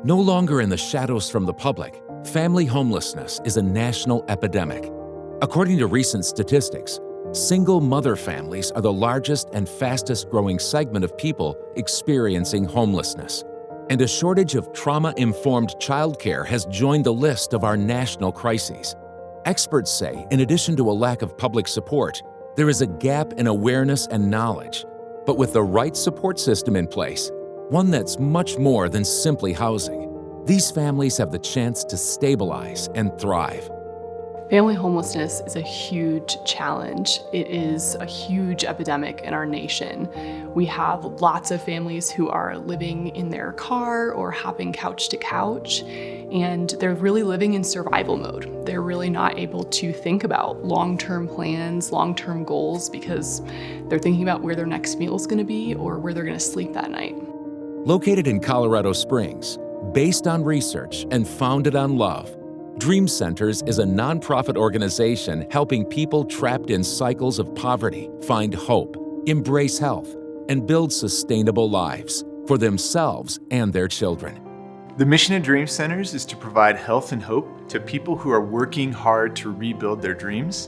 No longer in the shadows from the public, family homelessness is a national epidemic. According to recent statistics, single mother families are the largest and fastest growing segment of people experiencing homelessness. And a shortage of trauma-informed childcare has joined the list of our national crises. Experts say, in addition to a lack of public support, there is a gap in awareness and knowledge. But with the right support system in place, one that's much more than simply housing, these families have the chance to stabilize and thrive. Family homelessness is a huge challenge. It is a huge epidemic in our nation. We have lots of families who are living in their car or hopping couch to couch, and they're really living in survival mode. They're really not able to think about long-term plans, long-term goals, because they're thinking about where their next meal is going to be or where they're going to sleep that night. Located in Colorado Springs, based on research and founded on love, Dream Centers is a nonprofit organization helping people trapped in cycles of poverty find hope, embrace health, and build sustainable lives for themselves and their children. The mission of Dream Centers is to provide health and hope to people who are working hard to rebuild their dreams.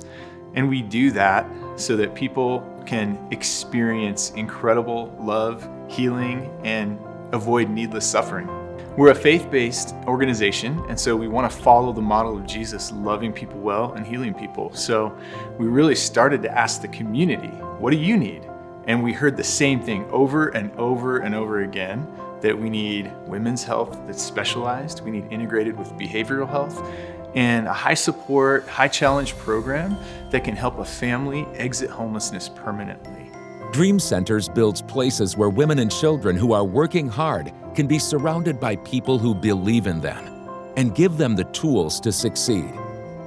And we do that so that people can experience incredible love, healing, and avoid needless suffering. We're a faith-based organization, and so we want to follow the model of Jesus, loving people well and healing people. So we really started to ask the community, what do you need? And we heard the same thing over and over and over again, that we need women's health that's specialized, we need integrated with behavioral health, and a high support, high challenge program that can help a family exit homelessness permanently. Dream Centers builds places where women and children who are working hard can be surrounded by people who believe in them and give them the tools to succeed.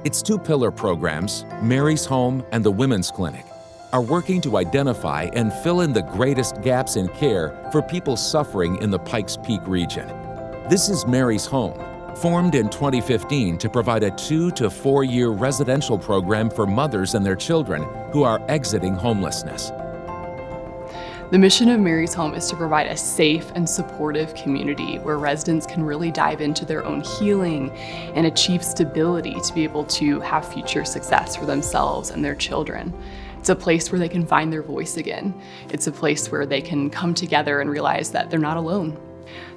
Its two-pillar programs, Mary's Home and the Women's Clinic, are working to identify and fill in the greatest gaps in care for people suffering in the Pikes Peak region. This is Mary's Home, formed in 2015 to provide a 2 to 4 year residential program for mothers and their children who are exiting homelessness. The mission of Mary's Home is to provide a safe and supportive community where residents can really dive into their own healing and achieve stability to be able to have future success for themselves and their children. It's a place where they can find their voice again. It's a place where they can come together and realize that they're not alone.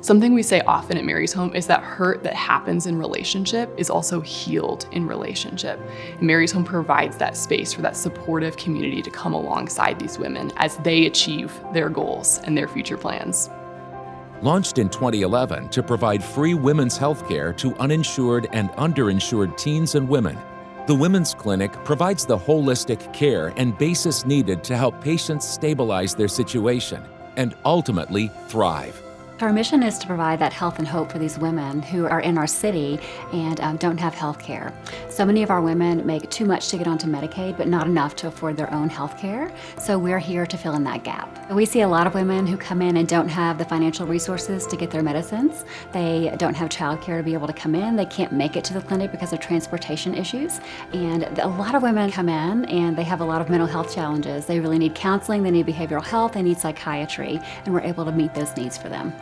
Something we say often at Mary's Home is that hurt that happens in relationship is also healed in relationship. And Mary's Home provides that space for that supportive community to come alongside these women as they achieve their goals and their future plans. Launched in 2011 to provide free women's health care to uninsured and underinsured teens and women, the Women's Clinic provides the holistic care and basis needed to help patients stabilize their situation and ultimately thrive. Our mission is to provide that health and hope for these women who are in our city and don't have health care. So many of our women make too much to get onto Medicaid, but not enough to afford their own health care. So we're here to fill in that gap. We see a lot of women who come in and don't have the financial resources to get their medicines. They don't have childcare to be able to come in. They can't make it to the clinic because of transportation issues. And a lot of women come in and they have a lot of mental health challenges. They really need counseling, they need behavioral health, they need psychiatry, and we're able to meet those needs for them.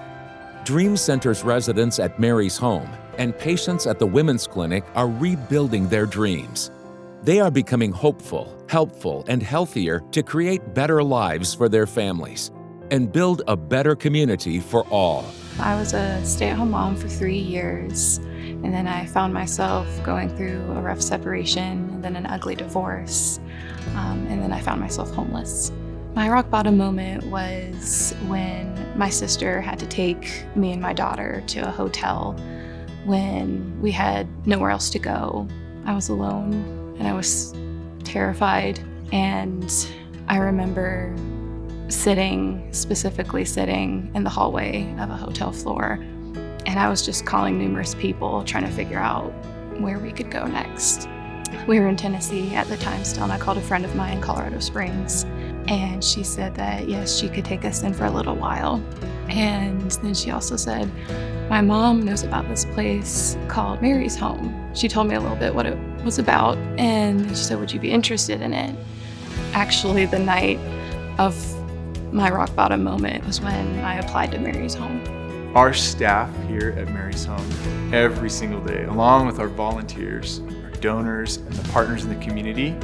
Dream Centers residents at Mary's Home and patients at the Women's Clinic are rebuilding their dreams. They are becoming hopeful, helpful, and healthier to create better lives for their families and build a better community for all. I was a stay-at-home mom for 3 years, and then I found myself going through a rough separation and then an ugly divorce, and then I found myself homeless. My rock bottom moment was when my sister had to take me and my daughter to a hotel when we had nowhere else to go. I was alone and I was terrified, and I remember specifically sitting in the hallway of a hotel floor, and I was just calling numerous people trying to figure out where we could go next. We were in Tennessee at the time still, and I called a friend of mine in Colorado Springs. And she said that, yes, she could take us in for a little while. And then she also said, my mom knows about this place called Mary's Home. She told me a little bit what it was about. And she said, would you be interested in it? Actually, the night of my rock bottom moment was when I applied to Mary's Home. Our staff here at Mary's Home every single day, along with our volunteers, our donors, and the partners in the community,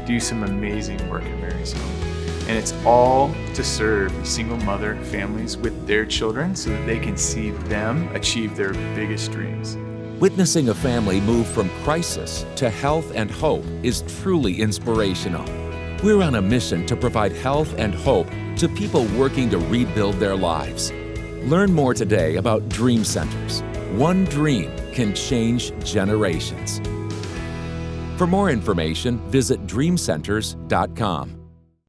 do some amazing work at Mary's Home. And it's all to serve single mother families with their children so that they can see them achieve their biggest dreams. Witnessing a family move from crisis to health and hope is truly inspirational. We're on a mission to provide health and hope to people working to rebuild their lives. Learn more today about Dream Centers. One dream can change generations. For more information, visit dreamcenters.com.